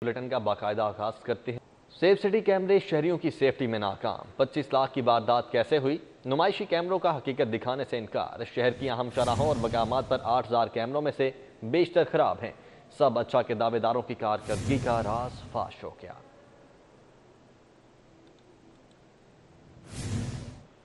Bulletin का बाकायदा आगाज करते हैं। सेफ सिटी कैमरे शहरियों की सेफ्टी में नाकाम। 25 लाख की वारदात कैसे हुई? नुमाइशी कैमरों का हकीकत दिखाने से इनकार। शहर की अहम शराहों और मकामात पर 8000 कैमरों में से बेशतर खराब हैं। सब अच्छा के दावेदारों की कारकर्दगी का राज फाश हो गया।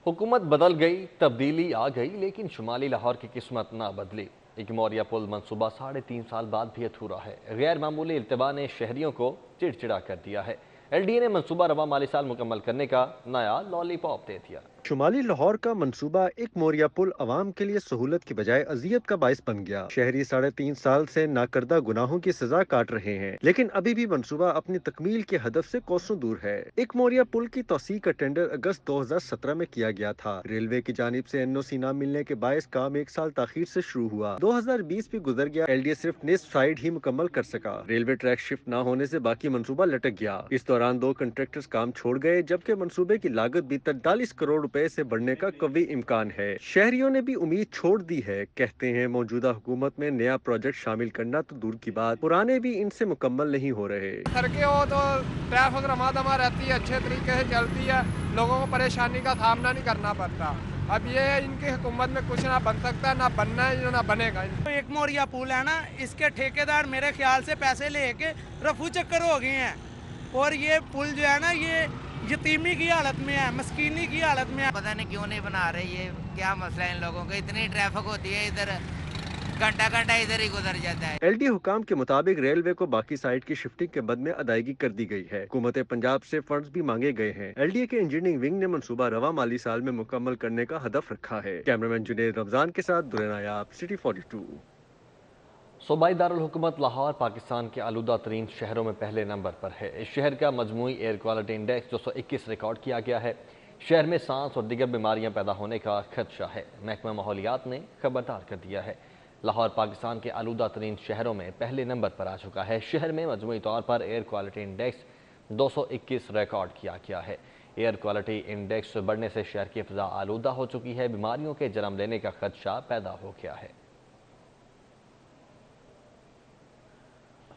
हुकूमत बदल गई, तब्दीली आ गई, लेकिन शुमाली लाहौर की किस्मत ना बदली। इकमौरिया पुल मंसूबा 3.5 साल बाद भी अधूरा है। गैर मामूली इल्तवा ने शहरियों को चिड़चिड़ा कर दिया है। LDA ने मंसूबा रवा माली साल मुकम्मल करने का नया लॉलीपॉप दे दिया। शुमाली लाहौर का मंसूबा एक मोरिया पुल अवाम के लिए सहूलत की बजाय अजियत का बाइस बन गया। शहरी 3.5 साल से नाकर्दा गुनाहों की सजा काट रहे हैं, लेकिन अभी भी मंसूबा अपनी तकमील के हदफ से कोसों दूर है। एक मोरिया पुल की तोसी का टेंडर अगस्त 2017 में किया गया था। रेलवे की जानिब से NOC न मिलने के बायस काम 1 साल ताखीर से शुरू हुआ। 2020 भी गुजर गया। LDA सिर्फ निस्फ साइड ही मुकम्मल कर सका। रेलवे ट्रैक शिफ्ट न होने से बाकी मंसूबा लटक गया। इस दौरान 2 कंट्रैक्टर्स काम छोड़ गए, जबकि मंसूबे की लागत भी 43 करोड़ रुपए से बढ़ने का कवी इम्कान है। शहरियों ने भी उम्मीद छोड़ दी है। कहते हैं मौजूदा हुकूमत में नया प्रोजेक्ट शामिल करना तो दूर की बात, पुराने भी इनसे मुकम्मल नहीं हो रहे। सड़कें हो तो ट्रैफिक रमादमा रहती है, अच्छे तरीके से चलती है, लोगों को परेशानी का सामना नहीं करना पड़ता। अब ये इनकी हुकूमत में कुछ ना बन सकता है, ना बनना है, ना बनेगा। तो एक मोरिया पुल है ना, इसके ठेकेदार मेरे ख्याल से पैसे लेके रफू चक्कर हो गए हैं, और ये पुल जो है ना, ये यतीमी की हालत में है, मस्कीनी की हालत में है। पता नहीं क्यों नहीं बना रहे, ये क्या मसला है इन लोगों का। इतनी ट्रैफिक होती है, इधर घंटा इधर ही गुजर जाता है। LDA हुकाम के मुताबिक रेलवे को बाकी साइड की शिफ्टिंग के बद में अदायगी कर दी गई है। हुकूमत पंजाब से फंड्स भी मांगे गए हैं। LDA के इंजीनियरिंग विंग ने मंसूबा रवा माली साल में मुकम्मल करने का हदफ रखा है। कैमरामैन जुनेद रमजान के साथ दुरे नायाब, सिटी 42। सूबाई दारुल हुकूमत लाहौर पाकिस्तान के आलूदा तरीन शहरों में पहले नंबर पर है। इस शहर का मजमूई एयर क्वालिटी इंडेक्स 221 रिकॉर्ड किया गया है। शहर में सांस और दीगर बीमारियां पैदा होने का खदशा है। महकमा माहौलियात ने खबरदार कर दिया है। लाहौर पाकिस्तान के आलूदा तरीन शहरों में पहले नंबर पर आ चुका है। शहर में मजमूई तौर पर एयर क्वालिटी इंडेक्स 221 रिकॉर्ड किया गया है। एयर क्वालिटी इंडेक्स बढ़ने से शहर की फ़िज़ा आलूदा हो चुकी है। बीमारियों के जन्म लेने का खदशा पैदा हो गया है।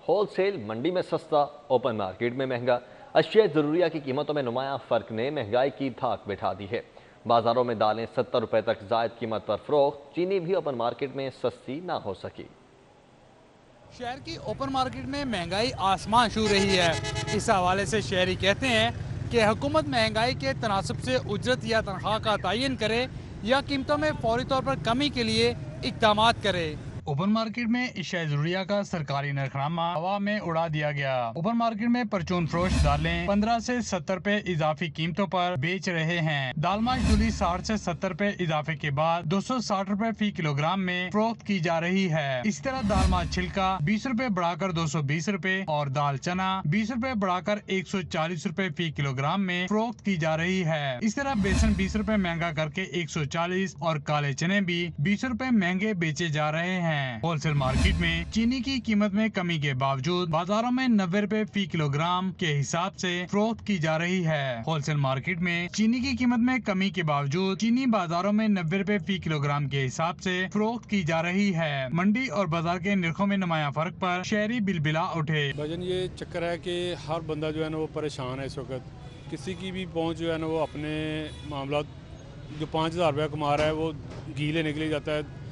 होलसेल मंडी में सस्ता, ओपन मार्केट में महंगा। अशिया ज़रूरिया की कीमतों में नुमाया फ़र्क ने महंगाई की धाक बिठा दी है। बाजारों में दालें 70 रुपए तक जायद कीमत पर फरोख्त। चीनी भी ओपन मार्केट में सस्ती ना हो सकी। शहर की ओपन मार्केट में महंगाई आसमान छू रही है। इस हवाले से शहरी कहते हैं कि हुकूमत महंगाई के तनासब से उजरत या तनख्वाह का तयन करे या कीमतों में फौरी तौर पर कमी के लिए इक़दाम करे। ओपन मार्केट में इश्या ज़रूरिया का सरकारी नरखनामा हवा में उड़ा दिया गया। ओपन मार्केट में परचून फरोश दालें 15 से 70 रुपए इजाफी कीमतों पर बेच रहे हैं। दालमाश डुली 60 से 70 रुपए इजाफे के बाद 260 रुपए फी किलोग्राम में फरोख्त की जा रही है। इस तरह दालमाश छिलका 20 रुपए बढ़ाकर 220 रुपए और दाल चना 20 रुपए बढ़ाकर 140 रुपए फी किलोग्राम में फरोख्त की जा रही है। इस तरह बेसन 20 रुपए महंगा करके 140 और काले चने भी 20 रुपए महंगे बेचे जा रहे हैं। होलसेल मार्केट में चीनी की कीमत में कमी के बावजूद बाजारों में 90 रुपए फी किलोग्राम के हिसाब से फरोख्त की जा रही है। होलसेल मार्केट में चीनी की कीमत में कमी के बावजूद चीनी बाजारों में 90 रुपए फी किलोग्राम के हिसाब से फरोख्त की जा रही है। मंडी और बाजार के निर्खों में नुमाया फर्क पर शहरी बिलबिला उठे। भजन ये चक्कर है कि हर बंदा जो है ना वो परेशान है इस वक्त। किसी की भी पहुंच जो है ना वो अपने मामला जो 5000 रुपया कमा रहा है वो घी लेने के लिए जाता है।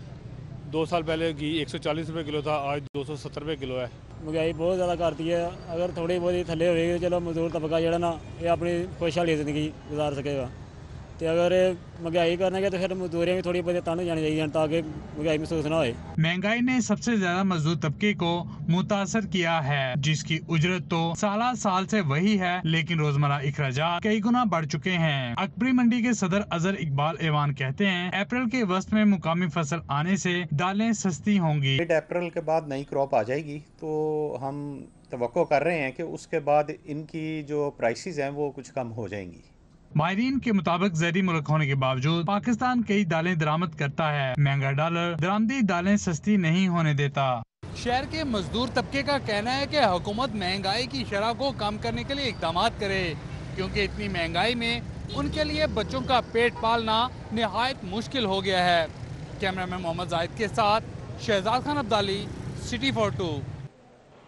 2 साल पहले घी 140 रुपए किलो था, आज 270 रुपए किलो है। महंगाई बहुत ज़्यादा करती है। अगर थोड़ी बहुत थले होएगी चलो मजदूर तबका जो ना ये अपनी खुशहाली जिंदगी गुजार सकेगा। तो अगर महंगाई करने तो फिर मजदूरियाँ भी थोड़ी बहुत तंग जानी चाहिए ताकि महंगाई महसूस ना हो। महंगाई ने सबसे ज्यादा मजदूर तबके को मुतासर किया है, जिसकी उजरत तो साल से वही है, लेकिन रोजमर्रा इखराजात कई गुना बढ़ चुके हैं। अकबरी मंडी के सदर अजहर इकबाल एवान कहते हैं अप्रैल के वस्त में मुकामी फसल आने से दालें सस्ती होंगी। अप्रैल के बाद नई क्रॉप आ जाएगी तो हम तवक्को कर रहे हैं कि उसके बाद इनकी जो प्राइसेस हैं वो कुछ कम हो जाएंगी। माहिरीन के मुताबिक ज़ैदी मुल्क होने के बावजूद पाकिस्तान कई दालें दरामद करता है। महंगा डॉलर दरामदी दालें सस्ती नहीं होने देता। शहर के मजदूर तबके का कहना है कि हुकूमत महंगाई की शरह को कम करने के लिए इक़दाम करे, क्योंकि इतनी महंगाई में उनके लिए बच्चों का पेट पालना निहायत मुश्किल हो गया है। कैमरामैन मोहम्मद जाहिद के साथ शहजाद खान अब्दाली, सिटी 42।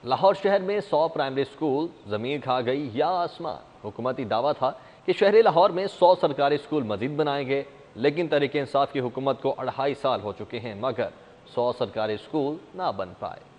لاہور شہر میں 100 پرائمری سکول، زمین کھا گئی یا آسمان۔ حکومتی دعویٰ تھا کہ شہری لاہور میں 100 سرکاری سکول مزید بنائیں گے، لیکن تحریک انصاف کی حکومت کو 2.5 سال ہو چکے ہیں مگر 100 سرکاری سکول نہ بن پائے۔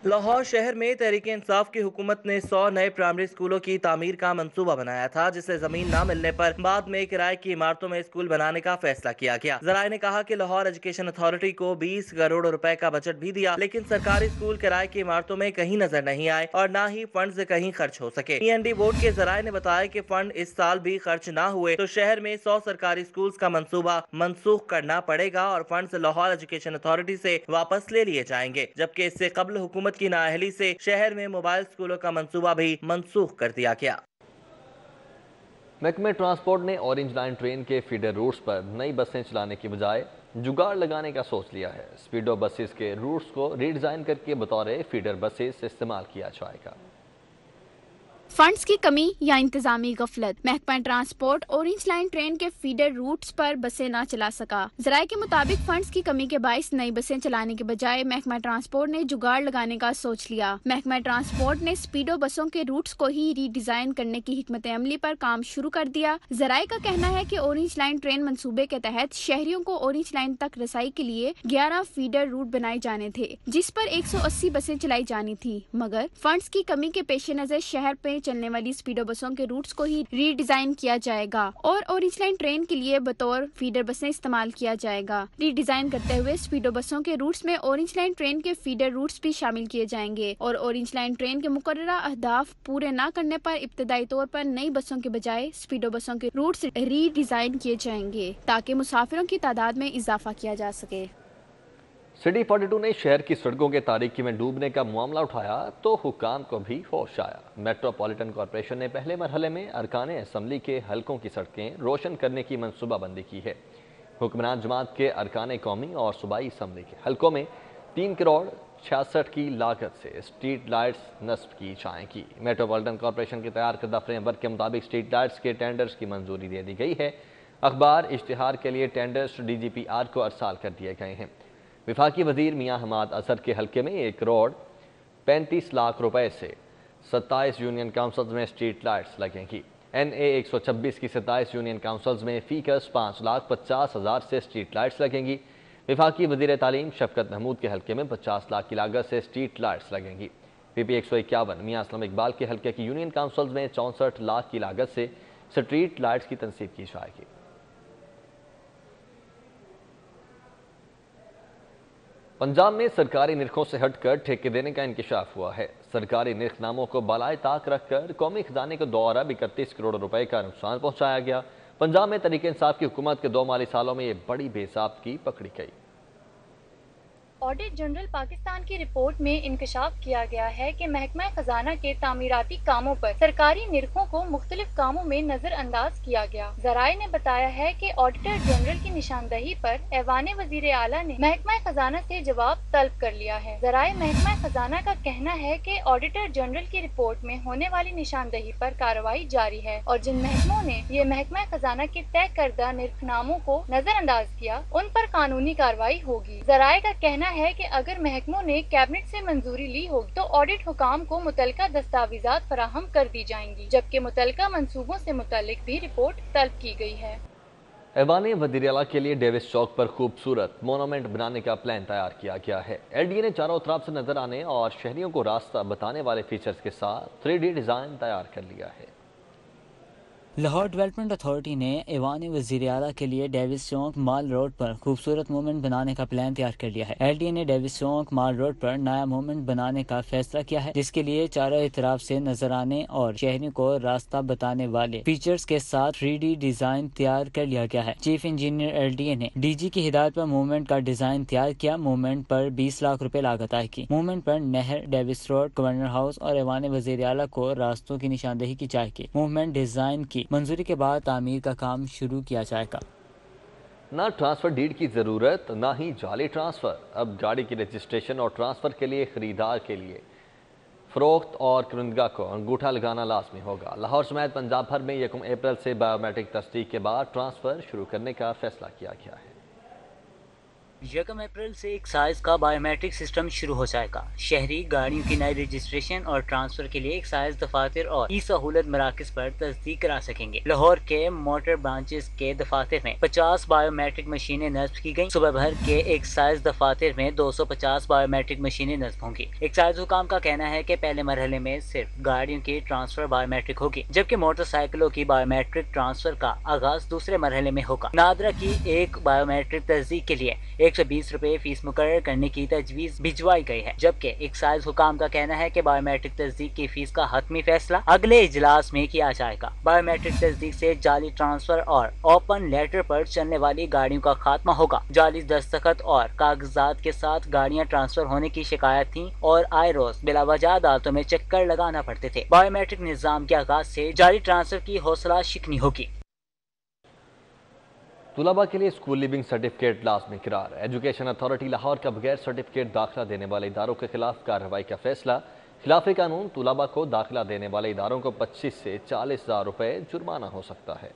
لاہور شہر میں تحریک انصاف کی حکومت نے 100 نئے پرائمری سکولوں کی تعمیر کا منصوبہ بنایا تھا، جسے زمین نہ ملنے پر بعد میں کرائے کی عمارتوں میں سکول بنانے کا فیصلہ کیا گیا۔ ذرائع نے کہا کہ لاہور ایجوکیشن اتھارٹی کو 20 کروڑ روپے کا بجٹ بھی دیا، لیکن سرکاری سکول کرائے کی عمارتوں میں کہیں نظر نہیں آئے اور نہ ہی فنڈز کہیں خرچ ہو سکے۔ PND بورڈ کے ذرائع نے بتایا کہ فنڈ اس سال بھی خرچ نہ ہوئے تو شہر میں 100 سرکاری سکولز کا منصوبہ منسوخ کرنا پڑے گا اور فنڈز لاہور ایجوکیشن اتھارٹی سے واپس لے لیے جائیں گے، جبکہ اس سے قبل حکومت کی نااہلی سے شہر میں موبائل سکولوں کا منصوبہ بھی منسوخ کر دیا گیا۔ محکمہ ٹرانسپورٹ نے اورنج لائن ٹرین کے فیڈر روٹس پر نئی بسیں چلانے کی بجائے جگاڑ لگانے کا سوچ لیا ہے۔ اسپیڈو بسز کے روٹس کو ری ڈیزائن کر کے بطور فیڈر بسز استعمال کیا جائے گا۔ فنڈز کی کمی یا انتظامی غفلت، محکمہ ٹرانسپورٹ اورنج لائن ٹرین کے فیڈر روٹس پر بسیں نہ چلا سکا۔ ذرائع کے مطابق فنڈز کی کمی کے باعث نئی بسیں چلانے کے بجائے محکمہ ٹرانسپورٹ نے جگاڑ لگانے کا سوچ لیا۔ محکمہ ٹرانسپورٹ نے اسپیڈو بسوں کے روٹس کو ہی ری ڈیزائن کرنے کی حکمت عملی پر کام شروع کر دیا۔ ذرائع کا کہنا ہے کہ اورنج لائن ٹرین منصوبے کے تحت شہریوں کو اورنج لائن تک رسائی کے لیے 11 فیڈر روٹ بنائے جانے تھے، جس پر 180 بسیں چلائی جانی تھی، مگر فنڈز کی کمی کے پیش نظر شہر پہ چلنے والی اسپیڈو بسوں کے روٹس کو ہی ری ڈیزائن کیا جائے گا اور اورنج لائن ٹرین کے لیے بطور فیڈر بسیں استعمال کیا جائے گا۔ ری ڈیزائن کرتے ہوئے اسپیڈو بسوں کے روٹس میں اورنج لائن ٹرین کے فیڈر روٹس بھی شامل کیے جائیں گے اور اورنج لائن ٹرین کے مقررہ اہداف پورے نہ کرنے پر ابتدائی طور پر نئی بسوں کے بجائے اسپیڈو بسوں کے روٹس ری ڈیزائن کیے جائیں گے تاکہ مسافروں کی تعداد میں اضافہ کیا جا سکے۔ سٹی 42 نے شہر کی سڑکوں کے تاریکی میں ڈوبنے کا معاملہ اٹھایا تو حکام کو بھی ہوش آیا۔ میٹروپولیٹن کارپوریشن نے پہلے مرحلے میں ارکان اسمبلی کے حلقوں کی سڑکیں روشن کرنے کی منصوبہ بندی کی ہے۔ حکمران جماعت کے ارکان قومی اور صوبائی اسمبلی کے حلقوں میں 3 کروڑ 66 کی لاگت سے اسٹریٹ لائٹس نصب کی جائیں گی۔ میٹروپولیٹن کارپوریشن کے تیار کردہ فریم ورک کے مطابق اسٹریٹ لائٹس کے ٹینڈرز کی منظوری دے دی گئی ہے۔ اخبار اشتہار کے لیے ٹینڈرز DGPR کو ارسال کر دیے گئے ہیں۔ وفاقی وزیر میاں حماد اظہر کے حلقے میں 1 کروڑ 35 لاکھ روپے سے 27 یونین کاؤنسلز میں اسٹریٹ لائٹس لگیں گی۔ NA 126 کی 27 یونین کاؤنسلز میں فی کس 5,50,000 سے اسٹریٹ لائٹس لگیں گی۔ وفاقی وزیر تعلیم شفقت محمود کے حلقے میں 50 لاکھ کی لاگت سے اسٹریٹ لائٹس لگیں گی۔ PP 151 میاں اسلم اقبال کے حلقے کی یونین کاؤنسلز میں 64 لاکھ کی لاگت سے اسٹریٹ لائٹس کی تنصیب کی جائے گی۔ پنجاب میں سرکاری نرخوں سے ہٹ کر ٹھیکے دینے کا انکشاف ہوا ہے۔ سرکاری نرخ ناموں کو بالائے طاق رکھ کر قومی خزانے کو 2 ارب 31 کروڑ روپے کا نقصان پہنچایا گیا۔ پنجاب میں تحریک انصاف کی حکومت کے 2 مالی سالوں میں یہ بڑی بے ضابطگی پکڑی گئی۔ آڈٹ جنرل پاکستان کی رپورٹ میں انکشاف کیا گیا ہے کہ محکمہ خزانہ کے تعمیراتی کاموں پر سرکاری نرخوں کو مختلف کاموں میں نظر انداز کیا گیا۔ ذرائع نے بتایا ہے کہ آڈیٹر جنرل کی نشاندہی پر ایوان وزیر اعلیٰ نے محکمہ خزانہ سے جواب طلب کر لیا ہے۔ ذرائع محکمہ خزانہ کا کہنا ہے کہ آڈیٹر جنرل کی رپورٹ میں ہونے والی نشاندہی پر کارروائی جاری ہے اور جن محکموں نے یہ محکمہ خزانہ کے طے کردہ نرخ ناموں کو نظر انداز کیا ان پر قانونی کارروائی ہوگی۔ ذرائع کا کہنا ہے کہ اگر محکموں نے کیبنٹ سے منظوری لی ہوگی تو آڈٹ حکام کو متعلقہ دستاویزات فراہم کر دی جائیں گی، جبکہ متعلقہ منصوبوں سے متعلق بھی رپورٹ طلب کی گئی ہے۔ ایوان وزیر اعلیٰ کے لیے ڈیوس چوک پر خوبصورت مونومنٹ بنانے کا پلان تیار کیا گیا ہے۔ LDA نے چاروں طرف سے نظر آنے اور شہریوں کو راستہ بتانے والے فیچرز کے ساتھ 3D ڈیزائن تیار کر لیا ہے۔ لاہور ڈیولپمنٹ اتھارٹی نے ایوان وزیر اعلیٰ کے لیے ڈیوس چوک مال روڈ پر خوبصورت موومنٹ بنانے کا پلان تیار کر لیا ہے۔ LDA نے ڈیوس چوک مال روڈ پر نیا موومنٹ بنانے کا فیصلہ کیا ہے، جس کے لیے چاروں اطراف سے نظر آنے اور شہریوں کو راستہ بتانے والے فیچرز کے ساتھ 3D ڈیزائن تیار کر لیا گیا ہے۔ چیف انجینئر LDA نے DG کی ہدایت پر موومنٹ کا ڈیزائن تیار کیا۔ موومنٹ پر 20 لاکھ روپے لاگت آئے گی۔ موومنٹ پر نہر، ڈیوس روڈ، گورنر ہاؤس اور ایوان وزیر اعلیٰ کو راستوں کی نشاندہی کی جائے گی۔ موومنٹ ڈیزائن کی منظوری کے بعد تعمیر کا کام شروع کیا جائے گا۔ نہ ٹرانسفر ڈیڈ کی ضرورت نہ ہی جعلی ٹرانسفر۔ اب گاڑی کی رجسٹریشن اور ٹرانسفر کے لیے خریدار کے لیے فروخت اور کنندگاہ کو انگوٹھا لگانا لازمی ہوگا۔ لاہور سمیت پنجاب بھر میں 1 اپریل سے بایومیٹرک تصدیق کے بعد ٹرانسفر شروع کرنے کا فیصلہ کیا گیا ہے۔ 1 अप्रैल से एक्साइज का बायोमेट्रिक सिस्टम शुरू हो जाएगा। शहरी गाड़ियों की नई रजिस्ट्रेशन और ट्रांसफर के लिए एक्साइज दफातर और ई सहूलत मराकज पर तस्दीक करा सकेंगे। लाहौर के मोटर ब्रांचेस के दफातर में 50 बायोमेट्रिक मशीनें नस्ब की गयी। सुबह भर के एक्साइज दफातर में 250 बायोमेट्रिक मशीनें नस्ब होंगी। एक्साइज हुकाम का कहना है कि पहले मरहले में सिर्फ गाड़ियों की ट्रांसफर बायोमेट्रिक होगी, जबकि मोटरसाइकिलों की बायोमेट्रिक ट्रांसफर का आगाज दूसरे मरहले में होगा। नादरा की एक बायोमेट्रिक तस्दीक के लिए 120 रुपए फीस मुकर्रर करने की तजवीज भिजवाई गई है, जबकि एक्साइज हुकाम का कहना है कि बायोमेट्रिक तस्दीक की फीस का हतमी फैसला अगले इजलास में किया जाएगा। बायोमेट्रिक तस्दीक से जाली ट्रांसफर और ओपन लेटर पर चलने वाली गाड़ियों का खात्मा होगा। जाली दस्तखत और कागजात के साथ गाड़ियां ट्रांसफर होने की शिकायत थी और आए रोज बिलावजह अदालतों में चक्कर लगाना पड़ते थे। बायोमेट्रिक निजाम के आगाज से जाली ट्रांसफर की हौसला शिकनी होगी। तुलबा के लिए स्कूल लिविंग सर्टिफिकेट लाजमी करार। एजुकेशन अथॉरिटी लाहौर का बगैर सर्टिफिकेट दाखिला देने वाले इदारों के खिलाफ कार्रवाई का फैसला। खिलाफ कानून तुलबा को दाखिला देने वाले इदारों को 25 से 40,000 रुपए जुर्माना हो सकता है।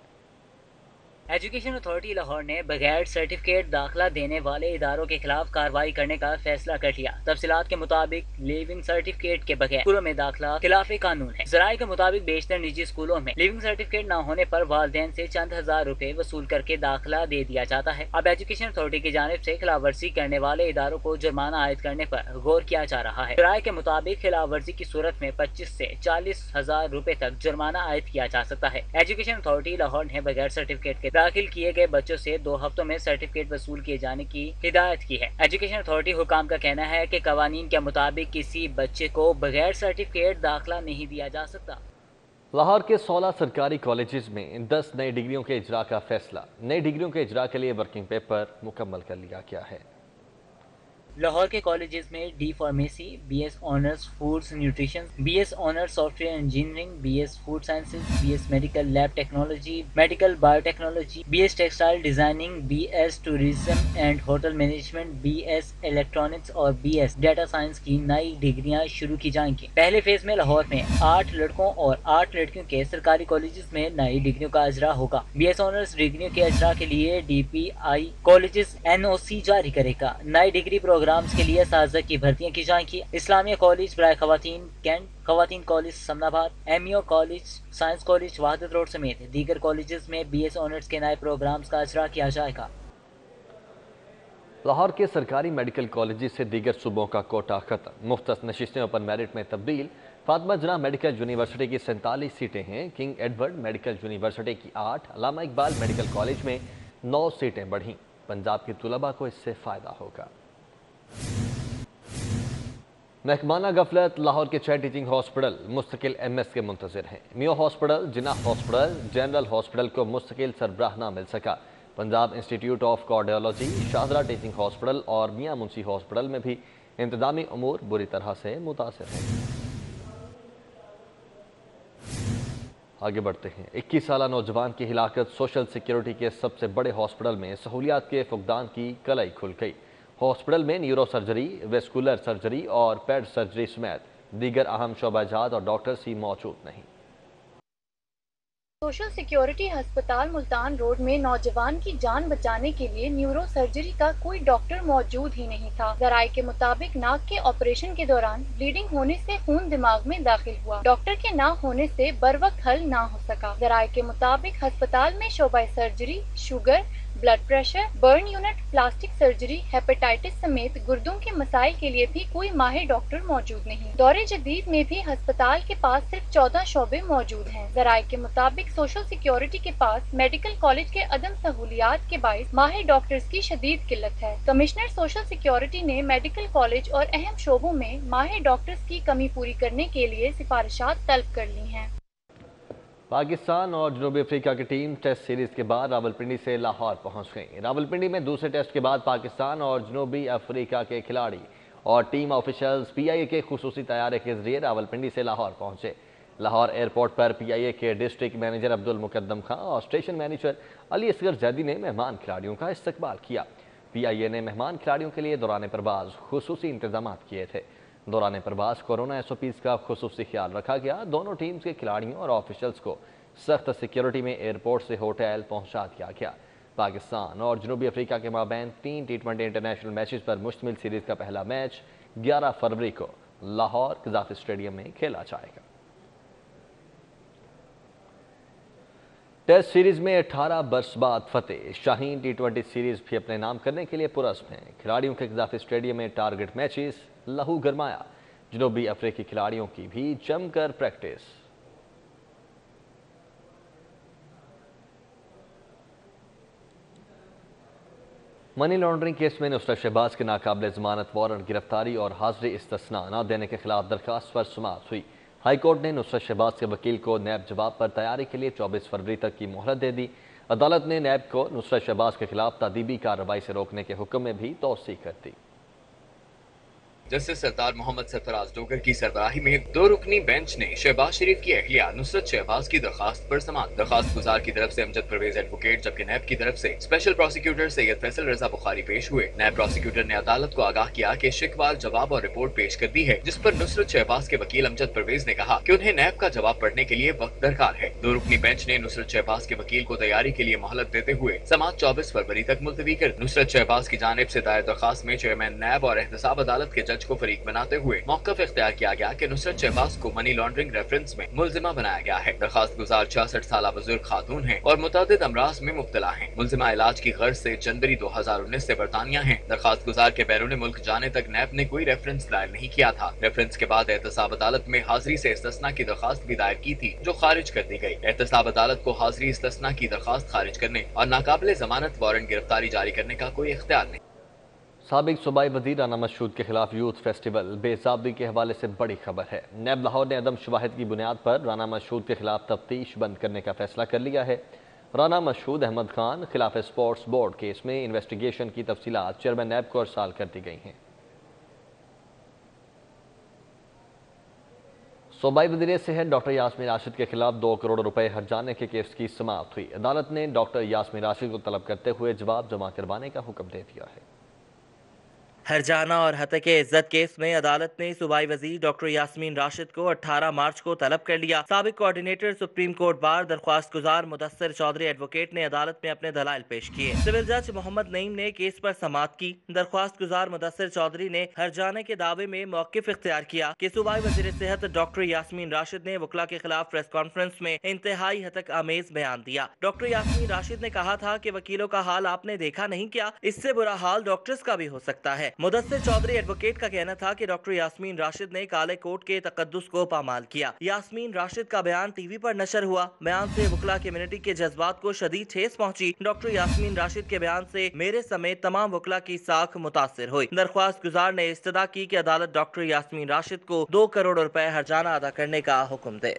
एजुकेशन अथॉरिटी लाहौर ने बगैर सर्टिफिकेट दाखिला देने वाले इदारों के खिलाफ कार्रवाई करने का फैसला कर लिया। तफसीलात के मुताबिक लिविंग सर्टिफिकेट के बगैर स्कूलों में दाखिला खिलाफ कानून है। जराये के मुताबिक बेशतर निजी स्कूलों में लिविंग सर्टिफिकेट न होने पर वालिदैन से चंद हजार रुपए वसूल करके दाखिला दे दिया जाता है। अब एजुकेशन अथॉरिटी की जानिब से खिलाफ वर्जी करने वाले इदारों को जुर्माना आयद करने पर गौर किया जा रहा है। जराये के मुताबिक खिलाफ वर्जी की सूरत में 25 से 40,000 रुपए तक जुर्माना आयद किया जा सकता है। एजुकेशन अथॉरिटी लाहौर ने बगैर सर्टिफिकेट के दाखिल किए गए बच्चों से 2 हफ्तों में सर्टिफिकेट वसूल किए जाने की हिदायत की है। एजुकेशन अथॉरिटी हुकाम का कहना है कि कवानीन के मुताबिक किसी बच्चे को बगैर सर्टिफिकेट दाखिला नहीं दिया जा सकता। लाहौर के 16 सरकारी कॉलेजेस में 10 नई डिग्रियों के इजरा का फैसला। नई डिग्रियों के इजरा के लिए वर्किंग पेपर मुकम्मल कर लिया गया है। लाहौर के कॉलेजेस में D pharmacy, BS honours foods nutrition, BS honours software engineering, BS food sciences, BS medical lab technology, medical biotechnology, BS textile designing, BS tourism and hotel management, BS electronics और BS data science की नई डिग्रियां शुरू की जाएंगी। पहले phase में लाहौर में 8 लड़कों और 8 लड़कियों के सरकारी कॉलेजेस में नई डिग्रियों का इजरा होगा। BS ऑनर्स डिग्रियों के इजरा के लिए DPI कॉलेजेस NOC जारी करेगा। नई डिग्री प्रोग्राम्स के लिए साजा की भर्तियां की जाएंगी। इस्लामिया कॉलेज बराए खवातीन कैंट, खवातीन college Samanabad, MEO college, science college Wahdat road समेत दीगर कॉलेजेस में BS ऑनर्स के नए प्रोग्राम्स का इजरा किया जाएगा। लाहौर के सरकारी मेडिकल कॉलेजेस से दीगर सूबों का कोटा खत्म। मुख्तस नशिस्तें ओपन मेरिट में तब्दील। फातिमा जना मेडिकल यूनिवर्सिटी की 47 सीटें हैं। किंग एडवर्ड मेडिकल यूनिवर्सिटी की 8, अल्लामा इकबाल मेडिकल कॉलेज में 9 सीटें बढ़ीं। पंजाब के तुलबा को इससे फ़ायदा होगा। महकमाना गफलत। लाहौर के 6 टीचिंग हॉस्पिटल मुस्तकिल MS के मुंतज़िर हैं। मियो हॉस्पिटल, जिन्ना हॉस्पिटल, जनरल हॉस्पिटल को मुस्तकिल सरबराह ना मिल सका। Punjab institute of cardiology, Shahdara teaching hospital और मियां मुंशी हॉस्पिटल में भी इंतजामी उमूर बुरी तरह से मुतासर हैं। आगे बढ़ते हैं। 21 साला नौजवान की हिलाकत। सोशल सिक्योरिटी के सबसे बड़े हॉस्पिटल में सहूलियात के फुकदान की कलई खुल गई। हॉस्पिटल में न्यूरो सर्जरी, वेस्कुलर सर्जरी और पेड सर्जरी समेत दीगर अहम शोबाजात और डॉक्टर्स ही मौजूद नहीं। सोशल सिक्योरिटी अस्पताल मुल्तान रोड में नौजवान की जान बचाने के लिए न्यूरो सर्जरी का कोई डॉक्टर मौजूद ही नहीं था। जराये के मुताबिक नाक के ऑपरेशन के दौरान ब्लीडिंग होने से खून दिमाग में दाखिल हुआ। डॉक्टर के ना होने से बर वक्त हल ना हो सका। जराये के मुताबिक अस्पताल में शोबा surgery, sugar, blood pressure, burn unit, plastic surgery, hepatitis समेत गुर्दों के मसाइल के लिए भी कोई माहिर डॉक्टर मौजूद नहीं। दौरे जदीद में भी अस्पताल के पास सिर्फ 14 शोबे मौजूद हैं। जराये के मुताबिक सोशल सिक्योरिटी के पास मेडिकल कॉलेज के अदम सहूलियात के बाइस माहिर डॉक्टर्स की शदीद किल्लत है। कमिश्नर सोशल सिक्योरिटी ने मेडिकल कॉलेज और अहम शोबों में माहिर डॉक्टर्स की कमी पूरी करने के लिए सिफारिशात तलब कर ली हैं। पाकिस्तान और जनूबी अफ्रीका की टीम टेस्ट सीरीज के बाद रावलपिंडी से लाहौर पहुंच गई। रावलपिंडी में दूसरे टेस्ट के बाद पाकिस्तान और जनूबी अफ्रीका के खिलाड़ी और टीम ऑफिशियल्स PIA के खुसूसी तैयारे के जरिए रावलपिंडी से लाहौर पहुंचे। लाहौर एयरपोर्ट पर PIA के डिस्ट्रिक्ट मैनेजर अब्दुल मुकद्दम खां और स्टेशन मैनेजर अली असगर जैदी ने मेहमान खिलाड़ियों का इस्तकबाल किया। PIA ने मेहमान खिलाड़ियों के लिए दौरान परवाज खुसूसी इंतजाम किए थे। दौरान परवाज कोरोना SOPs का खुसूसी ख्याल रखा गया। दोनों टीम्स के खिलाड़ियों और ऑफिशियल्स को सख्त सिक्योरिटी में एयरपोर्ट से होटल पहुंचा दिया गया। پاکستان اور جنوبی افریقہ کے مابین 3 T20 انٹرنیشنل میچز پر مشتمل سیریز کا پہلا میچ 11 فروری کو لاہور قذافی اسٹیڈیم میں کھیلا جائے گا۔ ٹیسٹ سیریز میں 18 برس بعد فتح، شاہین T20 سیریز بھی اپنے نام کرنے کے لیے پرعزم ہیں۔ کھلاڑیوں کے قذافی اسٹیڈیم میں ٹارگٹ میچز، لہو گرمایا، جنوبی افریقی کھلاڑیوں کی بھی جم کر پریکٹس۔ منی لانڈرنگ کیس میں نصرت شہباز کے ناقابل ضمانت وارنٹ گرفتاری اور حاضری استثناء نہ دینے کے خلاف درخواست پر سماعت ہوئی۔ ہائی کورٹ نے نصرت شہباز کے وکیل کو نیب جواب پر تیاری کے لیے 24 فروری تک کی مہلت دے دی۔ عدالت نے نیب کو نصرت شہباز کے خلاف تادیبی کارروائی سے روکنے کے حکم میں بھی توسیع کر دی۔ جسٹس سردار محمد سرفراز ڈوگر کی سربراہی میں 2 رکنی بینچ نے شہباز شریف کی اہلیہ نصرت شہباز کی درخواست پر سماعت۔ درخواست گزار کی طرف سے امجد پرویز ایڈوکیٹ جبکہ نیب کی طرف سے اسپیشل پروسیکیوٹر سید فیصل رضا بخاری پیش ہوئے۔ نیب پروسیکیوٹر نے عدالت کو آگاہ کیا کہ شکوار جواب اور رپورٹ پیش کر دی ہے، جس پر نصرت شہباز کے وکیل امجد پرویز نے کہا کہ انہیں نیب کا جواب پڑھنے کے لیے وقت درکار ہے۔ 2 رکنی بینچ نے نصرت شہباز کے وکیل کو تیاری کے لیے مہلت دیتے ہوئے سماعت 24 فروری تک ملتوی کر دی۔ نصرت شہباز کی جانب سے دائر درخواست میں چیئرمین نیب اور احتساب عدالت کے جج کو فریق بناتے ہوئے موقف اختیار کیا گیا کہ نصرت شہباز کو منی لانڈرنگ ریفرنس میں ملزمہ بنایا گیا ہے۔ درخواست گزار 66 سالہ بزرگ خاتون ہیں اور متعدد امراض میں مبتلا ہیں۔ ملزمہ علاج کی غرض سے جنوری 2019 سے برطانیہ ہیں۔ درخواست گزار کے بیرون ملک جانے تک نیب نے کوئی ریفرنس دائر نہیں کیا تھا۔ ریفرنس کے بعد احتساب عدالت میں حاضری سے استثناء کی درخواست بھی دائر کی تھی جو خارج کر دی گئی۔ احتساب عدالت کو حاضری استثناء کی درخواست خارج کرنے اور ناقابل ضمانت وارنٹ گرفتاری جاری کرنے کا کوئی اختیار نہیں۔ سابق صوبائی وزیر رانا مشہود کے خلاف یوتھ فیسٹیول بے ضابطگی کے حوالے سے بڑی خبر ہے۔ نیب لاہور نے عدم شواہد کی بنیاد پر رانا مشہود کے خلاف تفتیش بند کرنے کا فیصلہ کر لیا ہے۔ رانا مشہود احمد خان خلاف اسپورٹس بورڈ کیس میں انویسٹیگیشن کی تفصیلات چیئرمین نیب کو ارسال کر دی گئی ہیں۔ صوبائی وزیر صحت ڈاکٹر یاسمین راشد کے خلاف 2 کروڑ روپے ہرجانے کے کیس کی سماعت ہوئی۔ عدالت نے ڈاکٹر یاسمین راشد کو طلب کرتے ہوئے جواب جمع کروانے کا حکم دے دیا ہے۔ ہرجانہ اور ہتک عزت کیس میں عدالت نے صوبائی وزیر ڈاکٹر یاسمین راشد کو 18 مارچ کو طلب کر لیا۔ سابق کوارڈینیٹر سپریم کورٹ بار درخواست گزار مدثر چودھری ایڈوکیٹ نے عدالت میں اپنے دلائل پیش کیے۔ سول جج محمد نعیم نے کیس پر سماعت کی۔ درخواست گزار مدثر چودھری نے ہرجانے کے دعوے میں موقف اختیار کیا کہ صوبائی وزیر صحت ڈاکٹر یاسمین راشد نے وکلا کے خلاف پریس کانفرنس میں انتہائی ہتک آمیز بیان دیا۔ ڈاکٹر یاسمین راشد نے کہا تھا کہ وکیلوں کا حال آپ نے دیکھا نہیں کیا، اس سے برا حال ڈاکٹرز کا بھی ہو سکتا ہے۔ مدثر چودھری ایڈوکیٹ کا کہنا تھا کہ ڈاکٹر یاسمین راشد نے کالے کوٹ کے تقدس کو پامال کیا۔ یاسمین راشد کا بیان ٹی وی پر نشر ہوا۔ بیان سے وکلا کمیونٹی کے جذبات کو شدید ٹھیس پہنچی۔ ڈاکٹر یاسمین راشد کے بیان سے میرے سمیت تمام وکلا کی ساکھ متاثر ہوئی۔ درخواست گزار نے استدعا کی کہ عدالت ڈاکٹر یاسمین راشد کو 2 کروڑ روپے ہرجانہ ادا کرنے کا حکم دے۔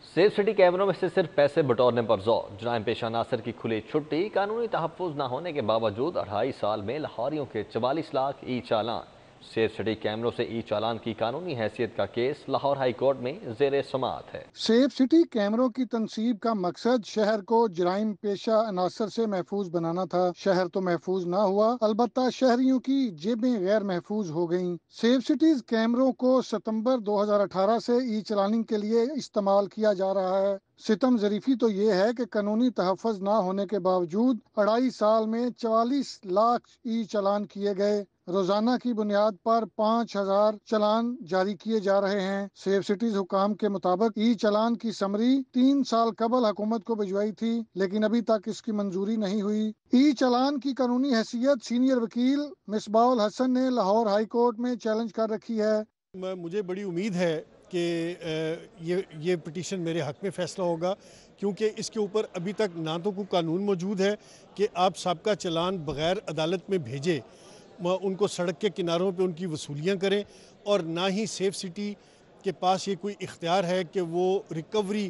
سیف سٹی کیمروں میں سے صرف پیسے بٹورنے پر زور، جرائم پیشہ ناصر کی کھلی چھٹی، قانونی تحفظ نہ ہونے کے باوجود 2.5 سال میں لاہوریوں کے 44 لاکھ ای چالان۔ سیف سٹی کیمروں سے ای چالان کی قانونی حیثیت کا کیس لاہور ہائی کورٹ میں زیر سماعت ہے۔ سیف سٹی کیمروں کی تنصیب کا مقصد شہر کو جرائم پیشہ عناصر سے محفوظ بنانا تھا۔ شہر تو محفوظ نہ ہوا، البتہ شہریوں کی جیبیں غیر محفوظ ہو گئیں۔ سیف سٹیز کیمروں کو ستمبر 2018 سے ای چلاننگ کے لیے استعمال کیا جا رہا ہے۔ ستم ظریفی تو یہ ہے کہ قانونی تحفظ نہ ہونے کے باوجود 2.5 سال میں 44 لاکھ ای چالان کیے گئے۔ روزانہ کی بنیاد پر 5000 چالان جاری کیے جا رہے ہیں۔ سیف سٹیز حکام کے مطابق ای چالان کی سمری 3 سال قبل حکومت کو بھجوائی تھی، لیکن ابھی تک اس کی منظوری نہیں ہوئی۔ ای چالان کی قانونی حیثیت سینئر وکیل مصباح الحسن نے لاہور ہائی کورٹ میں چیلنج کر رکھی ہے۔ مجھے بڑی امید ہے کہ یہ پٹیشن میرے حق میں فیصلہ ہوگا، کیونکہ اس کے اوپر ابھی تک نہ تو کوئی قانون موجود ہے کہ آپ سابقہ چلان بغیر عدالت میں بھیجے ان کو سڑک کے کناروں پہ ان کی وصولیاں کریں، اور نہ ہی سیف سٹی کے پاس یہ کوئی اختیار ہے کہ وہ ریکوری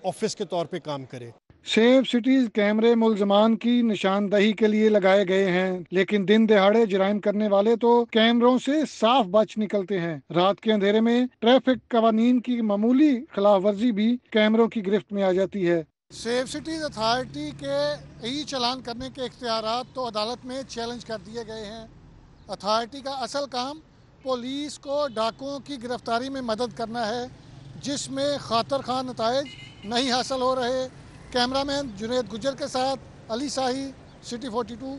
آفس کے طور پہ کام کرے۔ سیف سٹیز کیمرے ملزمان کی نشاندہی کے لیے لگائے گئے ہیں، لیکن دن دہاڑے جرائم کرنے والے تو کیمروں سے صاف بچ نکلتے ہیں۔ رات کے اندھیرے میں ٹریفک قوانین کی معمولی خلاف ورزی بھی کیمروں کی گرفت میں آ جاتی ہے۔ سیف سٹیز اتھارٹی کے ای چالان کرنے کے اختیارات تو عدالت میں چیلنج کر دیے گئے ہیں۔ اتھارٹی کا اصل کام پولیس کو ڈاکوؤں کی گرفتاری میں مدد کرنا ہے، جس میں خاطر خواہ نتائج نہیں حاصل ہو رہے۔ कैमरामैन जुनेद गुजर के साथ अली शाही, सिटी 42।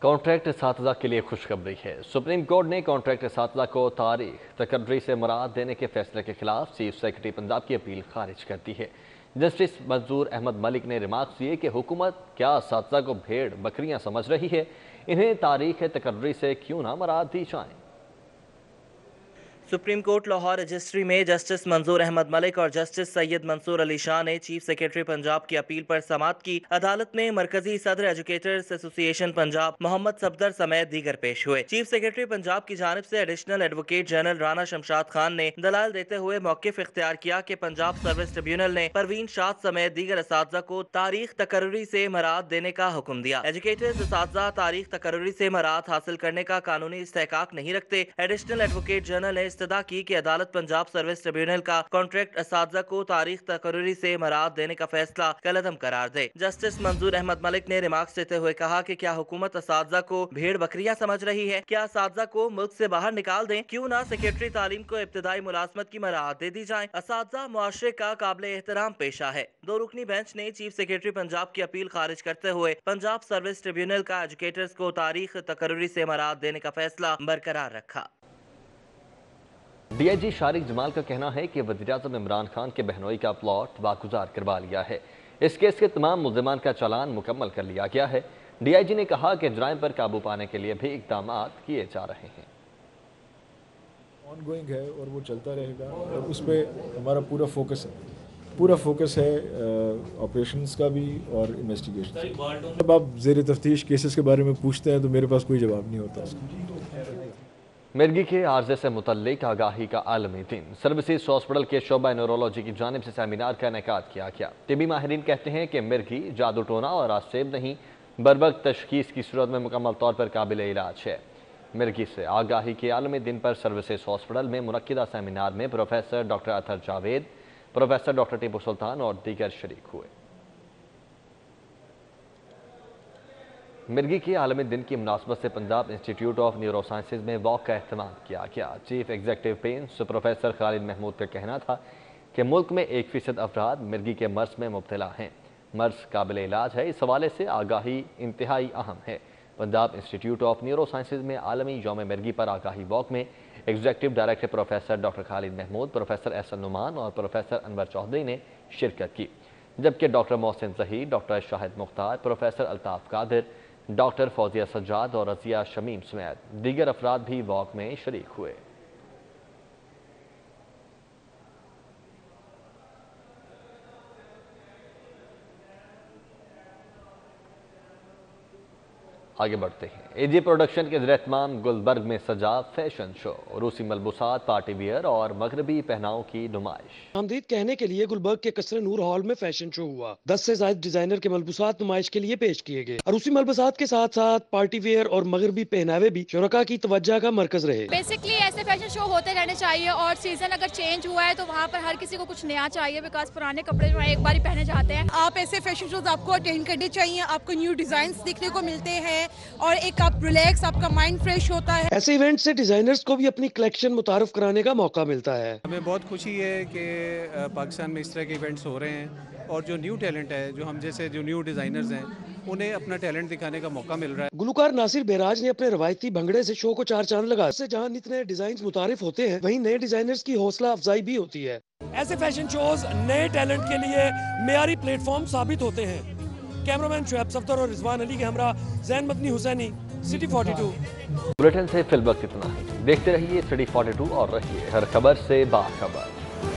कॉन्ट्रैक्ट असातिज़ा के लिए खुशखबरी है। सुप्रीम कोर्ट ने कॉन्ट्रैक्ट असातिज़ा को तारीख तकर्री से मुराद देने के फैसले के खिलाफ चीफ सेक्रेटरी पंजाब की अपील खारिज कर दी है। जस्टिस मंजूर अहमद मलिक ने रिमार्क्स दिए कि हुकूमत क्या असातिज़ा को भेड़ बकरियां समझ रही है, इन्हें तारीख तकर्री से क्यों ना मुराद दी जाए। सुप्रीम कोर्ट लाहौर रजिस्ट्री में जस्टिस मंजूर अहमद मलिक और जस्टिस सैयद मंसूर अली शाह ने चीफ सेक्रेटरी पंजाब की अपील पर समाअत की। अदालत में मरकजी सदर एजुकेटर्स एसोसिएशन पंजाब मोहम्मद सफदर समेत दीगर पेश हुए। चीफ सेक्रेटरी पंजाब की जानिब से additional advocate general Rana Shamshad Khan ने दलाल देते हुए मौक़िफ़ इख्तियार किया कि पंजाब सर्विस ट्रिब्यूनल ने परवीन शाह समेत दीगर असातिज़ा को तारीख तकर्री से मराद देने का हुक्म दिया। एजुकेटर्स असातिज़ा तारीख तकर्री से मराद हासिल करने का कानूनी इस्तेहकाक नहीं रखते। एडिशनल एडवोकेट जनरल ने इस्तदा की कि अदालत पंजाब सर्विस ट्रिब्यूनल का कॉन्ट्रैक्ट असातिज़ा को तारीख तकर्री से मराद देने का फैसला कलअदम करार दे। जस्टिस मंजूर अहमद मलिक ने रिमार्क्स देते हुए कहा कि क्या हुकूमत असातिज़ा को भेड़ बकरियां समझ रही है? क्या असातिज़ा को मुल्क से बाहर निकाल दें? क्यों ना सेक्रेटरी तालीम को इब्तिदाई मुलाजमत की मराद दे दी जाए। असातिज़ा मुआशरे का काबिल एहतराम पेशा है। दो रुकनी बेंच ने चीफ सेक्रेटरी पंजाब की अपील खारिज करते हुए पंजाब सर्विस ट्रिब्यूनल का एजुकेटर्स को तारीख तकर्री से मराद देने का फैसला बरकरार रखा। डीआईजी शारिक जमाल का कहना है कि वज़ीर-ए-आज़म इमरान खान के बहनोई का प्लॉट वागुजार करवा लिया है। इस केस के तमाम मुल्ज़िमान का चालान मुकम्मल कर लिया गया है। डीआईजी ने कहा कि जराइम पर काबू पाने के लिए भी इक़दाम किए जा रहे हैं। ऑनगोइंग है और वो चलता रहेगा और उस पर हमारा पूरा फोकस है ऑपरेशंस का भी और इन्वेस्टिगेशन। जब आप ज़ेर तफ्तीश केसेस के बारे में पूछते हैं तो मेरे पास कोई जवाब नहीं होता उसका। मिर्गी के आर्जे से मुतल्लिक आगाही का आलमी दिन। सर्विसेज हॉस्पिटल के शोबा न्यूरोलॉजी की जानिब से सेमिनार का इनेकाद किया गया। तिबी माहिरीन कहते हैं कि मिर्गी जादू टोना और आसेब नहीं, बरवक्त तशखीस की सूरत में मुकम्मल तौर पर काबिल इलाज है। मिर्गी से आगाही के आलमी दिन पर सर्विसेज हॉस्पिटल में मुनक्किदा सेमिनार में प्रोफेसर डॉक्टर अतर जावेद, प्रोफेसर डॉक्टर टीपू सुल्तान और दीगर शरीक हुए। मिर्गी के आलमी दिन की मुनासबत से Punjab institute of neurosciences में वॉक का अहतमाम किया गया। चीफ एग्जीक्यूटिव पेंस प्रोफेसर खालिद महमूद का कहना था कि मुल्क में 1% अफराद मिर्गी के मर्ज में मुब्तला हैं। मर्ज काबिल इलाज है, इस हवाले से आगाही इंतहाई अहम है। Punjab institute of neurosciences में आलमी यौम मिर्गी पर आगाही वॉक में executive director professor doctor Khalid Mahmood, professor Ahsan Noman और प्रोफेसर अनवर चौधरी ने शिरकत की, जबकि doctor Mohsin Zaheer, doctor Shahid Mukhtar, professor Altaf Qadir, doctor Fauzia Sajjad और रजिया शमीम समेत दीगर अफराद भी वॉक में शरीक हुए। आगे बढ़ते हैं। एजी प्रोडक्शन के ज़ेर-ए-एहतमाम गुलबर्ग में सजा फैशन शो, रूसी मलबूसात, पार्टी वियर और मगरबी पहनाव की नुमाइश। आमदीद कहने के लिए गुलबर्ग के कसरे नूर हॉल में फैशन शो हुआ। 10 से ज्यादा डिजाइनर के मलबूसात नुमाइश के लिए पेश किए गए। रूसी मलबूसात के साथ साथ पार्टी वियर और मगरबी पहनावे भी शुरका की तवज्जो का मरकज रहे। बेसिकली ऐसे फैशन शो होते रहने चाहिए और सीजन अगर चेंज हुआ है तो वहाँ पर हर किसी को कुछ नया चाहिए, बिकॉज पुराने कपड़े जो है एक बार ही पहने जाते हैं। आप ऐसे फैशन शोज आपको अटेंड करने चाहिए, आपको न्यू डिजाइन देखने को मिलते हैं और एक आप रिलैक्स, आपका माइंड फ्रेश होता है। ऐसे इवेंट से डिजाइनर्स को भी अपनी कलेक्शन मुतारफ कराने का मौका मिलता है। हमें बहुत खुशी है कि पाकिस्तान में इस तरह के इवेंट्स हो रहे हैं और जो न्यू टैलेंट है, जो हम जैसे जो न्यू डिजाइनर्स हैं, उन्हें अपना टैलेंट दिखाने का मौका मिल रहा है। गुलकार नासिर बेराज ने अपने रवायती भंगड़े से शो को चार चांद लगा। इससे जहां नित नए डिजाइन मुतारिफ होते हैं, वहीं नए डिजाइनर्स की हौसला अफजाई भी होती है। ऐसे फैशन शोज नए टैलेंट के लिए मेयारी प्लेटफॉर्म साबित होते हैं। कैमरामैन शुएब सफदर और रिजवान अली के हमरा जैन मदनी हुसैनी, सिटी 42। बुलेटिन से फिल वक्त इतना ही। देखते रहिए सिटी 42 और रहिए हर खबर से बाखबर।